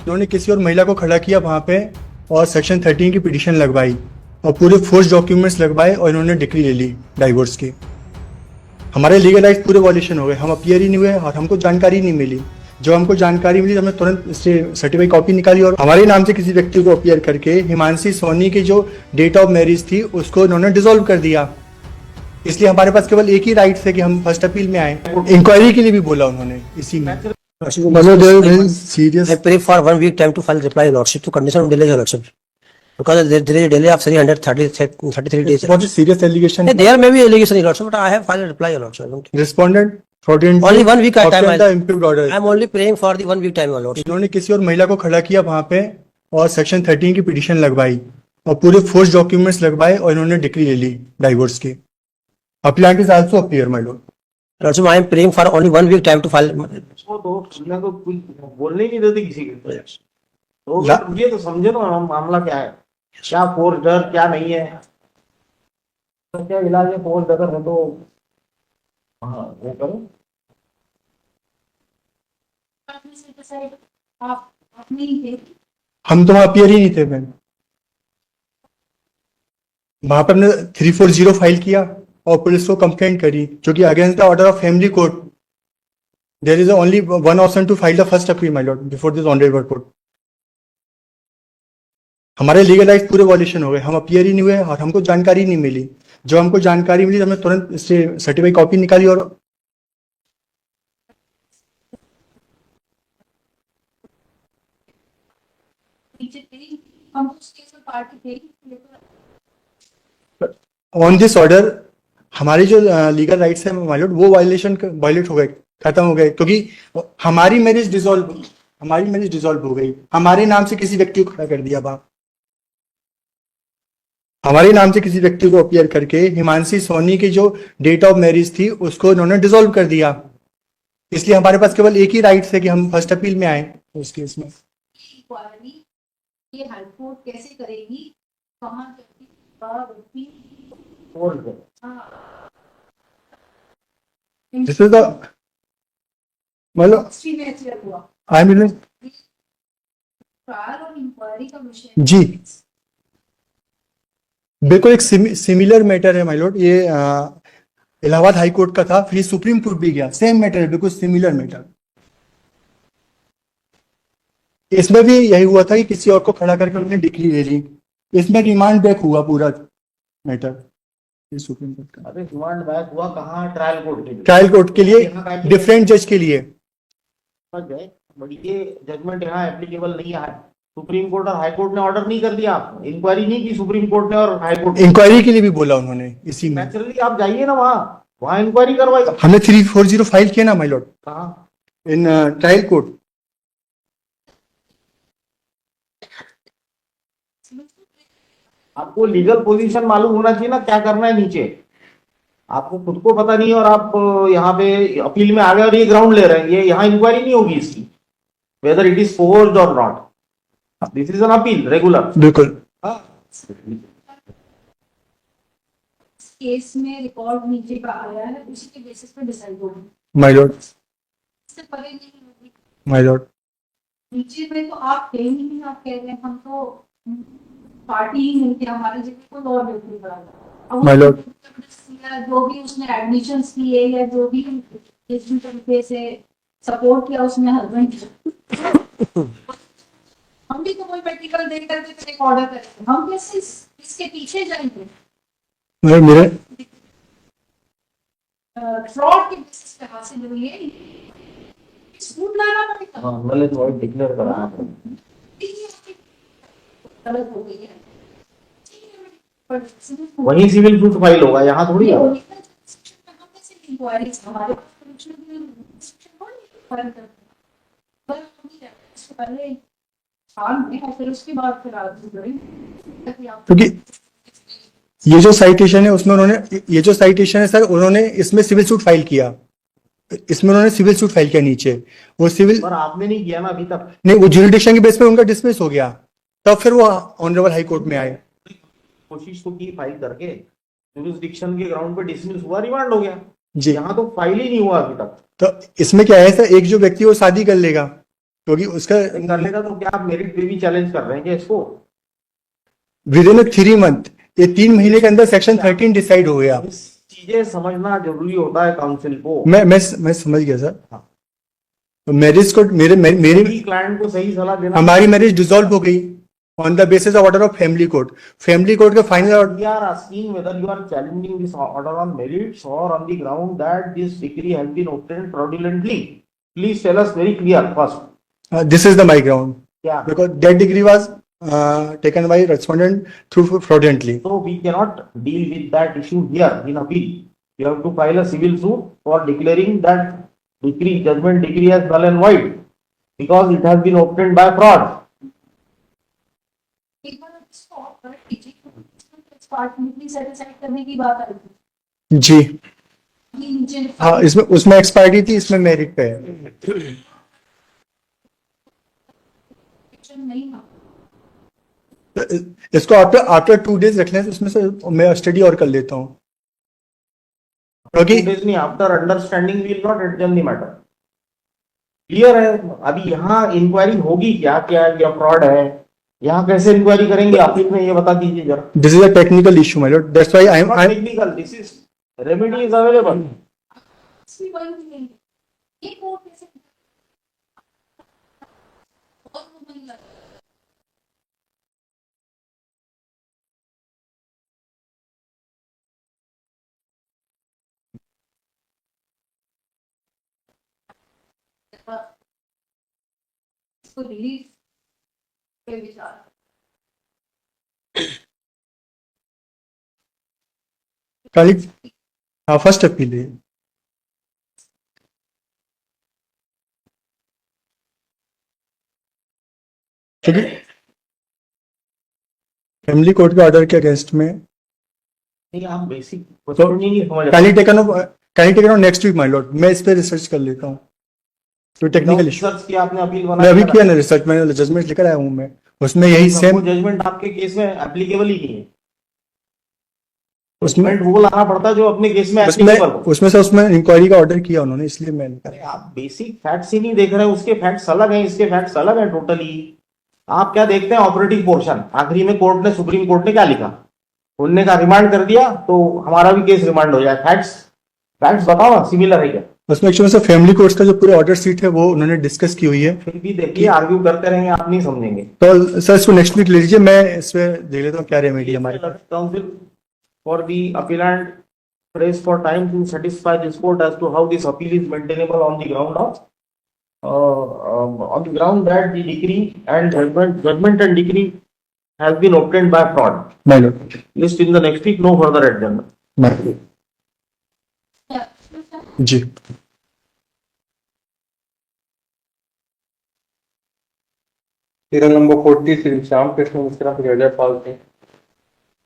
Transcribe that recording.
उन्होंने किसी और महिला को खड़ा किया वहां पे और सेक्शन 13 की पिटीशन लगवाई और पूरे फोर्स डॉक्यूमेंट्स लगवाए और इन्होंने डिक्री ले ली डाइवोर्स की। हमारे लीगल राइट्स पूरे वॉल्यूशन हो गए, हम अपीयर ही नहीं हुए और हमको जानकारी नहीं मिली। जब हमको जानकारी मिली तो हमने तुरंत इससे सर्टिफाइड कॉपी निकाली और हमारे नाम से किसी व्यक्ति को अपीयर करके हिमांशी सोनी की जो डेट ऑफ मैरिज थी उसको इन्होंने डिसॉल्व कर दिया। इसलिए हमारे पास केवल एक ही राइट है कि हम फर्स्ट अपील में आए। इंक्वायरी के लिए भी बोला उन्होंने इसी में। I pray for 1 week time to file reply, Lordship, to condition of delay, Lordship. Because there is a delay of 333 days. What is serious allegation? There may be allegation, Lordship, but I have filed a reply, Lordship. Respondent fraudulent Only 1 week time. the improved order. I am only praying for the 1 week time, Lordship. इन्होंने किसी और महिला को खड़ा किया वहां पे और सेक्शन 13 की पिटीशन लगवाई और पूरे फोर्स डॉक्यूमेंट्स लगवाए और इन्होंने डिक्री ले ली डाइवोर्स की। Applicant is also appear, my lord. Lordship, I am praying for only 1 week time to file. उसको तो सुनने को कुछ बोलने ही नहीं देते किसी के। तो ये तो समझे ना मामला क्या है, क्या फोर्स डर क्या नहीं है, तो क्या इलाज है फोर्स डर है तो हाँ वो करो। हम तो वहां अपीयर ही नहीं थे मैम। वहां पर हमने 340 फाइल किया और पुलिस को कंप्लेंट करी जो कि against the order of family court. There is only one option to file the first appeal, my lord, before this honourable court. हमारे लीगल राइट्स पूरे वॉल्यूशन हो गए, हम अपीयर ही नहीं हुए और हमको जानकारी नहीं मिली। जब हमको जानकारी मिली तो हमने तुरंत इससे सर्टिफाइड कॉपी निकाली और ऑन दिस ऑर्डर हमारे जो लीगल राइट्स है माय लॉर्ड वो वायलेट हो गए, खत्म हो गए, क्योंकि हमारी मैरिज डिसॉल्व हो गई। हमारे नाम से किसी व्यक्ति को खड़ा कर दिया वहां, हमारे नाम से किसी व्यक्ति को अपीयर करके हिमांशी सोनी की जो डेट ऑफ मैरिज थी उसको इन्होंने डिसॉल्व कर दिया। इसलिए हमारे पास केवल एक ही राइट है कि हम फर्स्ट अपील में आए उस केस में। ये हाईकोर्ट कैसे करेगी, कहाँ दिस इज द मतलब आई मीन ट्रायल और इंक्वायरी का विषय जी बिल्कुल एक सिमिलर मैटर है माय लॉर्ड। ये इलाहाबाद हाई कोर्ट का था, फिर सुप्रीम कोर्ट भी गया, सेम मैटर है, बिल्कुल सिमिलर मैटर। इसमें भी यही हुआ था कि किसी और को खड़ा करके उन्होंने डिक्री ले ली। इसमें रिमांड बैक हुआ पूरा मैटर सुप्रीम कोर्ट का। अरे रिमांड बैक हुआ कहाँ? ट्रायल कोर्ट के लिए। ट्रायल कोर्ट के लिए, डिफरेंट जज के लिए। बट ये जजमेंट यहाँ एप्लीकेबल नहीं है। सुप्रीम कोर्ट और हाई कोर्ट ने ऑर्डर नहीं कर दिया, आप इंक्वायरी नहीं की सुप्रीम कोर्ट ने और हाई कोर्ट। इंक्वायरी के लिए भी बोला उन्होंने इसी में। नेचुरली आप जाइए ना वहाँ इंक्वायरी करवाई। हमने 340 फाइल किया ना माय लॉर्ड, कहाँ? In trial court. आपको लीगल पोजीशन मालूम होना चाहिए ना, क्या करना है नीचे। आपको खुद को पता नहीं और आप यहाँ पे अपील में आ गए और ये ग्राउंड ले रहे हैं। ये यहाँ इंक्वायरी नहीं होगी इसकी, वेदर इट इज फोर्स्ड और not. This is an appeal regular. बिल्कुल केस में रिकॉर्ड नीचे का आया है, उसी के बेसिस पे डिसाइड होगी माय लॉर्ड। इससे परे नहीं होगी माय लॉर्ड। नीचे में तो आप थे ही नहीं, आप कह रहे हैं हम तो पार्टी ही नहीं थे, हमारे जितने को और बिल्कुल बड़ा माय लॉर्ड। जो भी उसने एडमिशंस किए या जो भी जिस भी तरीके से सपोर्ट किया उसने हस्बैंड, हम भी तो कोई प्रैक्टिकल देख करके एक ऑर्डर करेंगे, हम कैसे इसके पीछे जाएंगे? मेरे फ्रॉड के बेसिस पे हासिल हुई है, सूट लाना पड़ेगा। हाँ, मैंने तो डिक्लेयर करा गलत हो गई है, वहीं सिविल सूट फाइल होगा, यहाँ थोड़ी होगा। क्योंकि ये जो साइटेशन है उसमें उन्होंने, ये जो साइटेशन है सर, उन्होंने इसमें सिविल सूट फाइल किया, इसमें उन्होंने सिविल सूट फाइल किया नीचे। वो सिविल पर आपने नहीं किया ना अभी तक। नहीं, वो ज्यूरिडिक्शन के बेस पे उनका डिसमिस हो गया, तब फिर वो ऑनरेबल हाई कोर्ट में आए। कोशिश तो की फाइल करके, ज्यूरिसडिक्शन के ग्राउंड पे डिसमिस हुआ, रिमांड हो गया जी। यहाँ तो फाइल ही नहीं हुआ अभी तक। तो इसमें क्या है सर, एक जो व्यक्ति वो शादी कर लेगा क्योंकि उसका कर लेगा तो क्या आप मेरिट पे भी चैलेंज कर रहे हैं क्या इसको? विद इन 3 मंथ, ये 3 महीने के अंदर सेक्शन 13 डिसाइड हो गया। इस चीजें समझना जरूरी होता है काउंसिल को। मैं समझ गया सर। हाँ। मैरिज को मेरी क्लाइंट को सही सलाह देना। हमारी मैरिज डिसॉल्व हो गई on the basis of order of family court. Family court का final We are asking whether you are challenging this order on merits or on the ground that this degree has been obtained fraudulently. Please tell us very clear first. This is the my ground Yeah. Because that degree was taken by respondent through fraudulently. So we cannot deal with that issue here in appeal. You have to file a civil suit for declaring that judgment decree as null and void because it has been obtained by fraud. एक बार इसको offer कीजिए, पार्टनरली satisfied करने की बात आई थी जी ये नीचे हाँ, इसमें उसमें एक्सपायरी थी, इसमें मेरिट पे है। नहीं ना इसको आफ्टर 2 days रख लें तो उसमें से मैं स्टडी और कर लेता हूँ क्योंकि नहीं, after understanding will not adjourn the matter. Clear है? अभी यहाँ इंक्वायरी होगी क्या क्या फ्रॉड है, यहाँ कैसे इंक्वायरी करेंगे आप इसमें ये बता दीजिए जरा। This is a technical issue my Lord, that's why I am technical, this is remedy is available. इसकी कोई नहीं ये कोर्ट कैसे और वो बन लगा इसको रिलीज पे विचार खाली हाँ फर्स्ट अपील है। क्योंकि फैमिली कोर्ट के ऑर्डर के अगेंस्ट में नहीं, आप बेसिक क्वेश्चन ही नहीं समझ can taken on next week my lord, मैं इस पे रिसर्च कर लेता हूँ। तो टेक्निकल इशू रिसर्च किया आपने, अपील मैं अभी बनाया किया ना रिसर्च, मैंने जजमेंट लेकर आया हूँ मैं, उसमें यही सेम जजमेंट आपके केस में एप्लीकेबल ही नहीं है। उसमें जजमेंट वो लाना पड़ता है जो अपने केस में उसमें एप्लीकेबल हो। उसमें से उसमें इंक्वायरी का ऑर्डर किया उन्होंने, इसलिए मैंने अरे आप बेसिक फैक्ट्स ही नहीं देख रहे हैं, उसके फैक्ट्स अलग हैं, इसके फैक्ट्स अलग हैं टोटली। आप क्या देखते हैं? ऑपरेटिव पोर्शन, आखिरी में कोर्ट ने, सुप्रीम कोर्ट ने क्या लिखा, उनने का रिमांड कर दिया तो हमारा भी केस रिमांड हो जाए। फैक्ट्स बताओ ना, सिमिलर है क्या? उसमें एक्चुअली सर फैमिली कोर्ट्स का जो पूरे ऑर्डर सीट है वो उन्होंने डिस्कस की हुई है। फिर भी देखिए, आर्ग्यू करते रहेंगे, आप नहीं समझेंगे। तो सर इसको नेक्स्ट वीक ले लीजिए, मैं इस पे देख लेता हूँ क्या रेमेडी हमारे पास। Counsel for the appellant prays for time to satisfy this court as to how this appeal is maintainable on the ground of on the ground that the decree and judgment and decree has been obtained by fraud. My lord. List in the next week, no further adjournment. My lord. जी serial number 40 Shri Shyam Krishna Mishra, Jaipal Singh.